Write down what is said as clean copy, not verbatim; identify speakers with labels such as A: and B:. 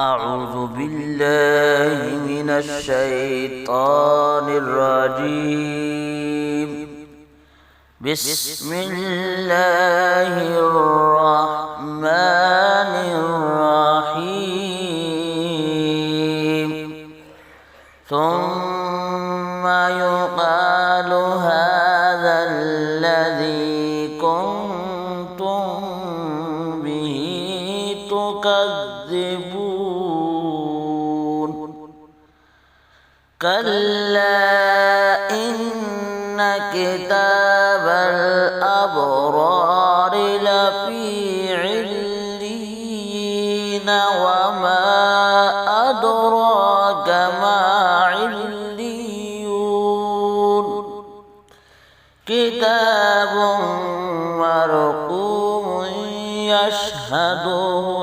A: أعوذ بالله من الشيطان الرجيم. بسم الله الرحمن الرحيم. ثم يقال هذا الذي كنتم به تكذبون. كلا إن كتاب الأبرار لفي عليين وما أدراك ما عليون. كتاب مرقوم يشهده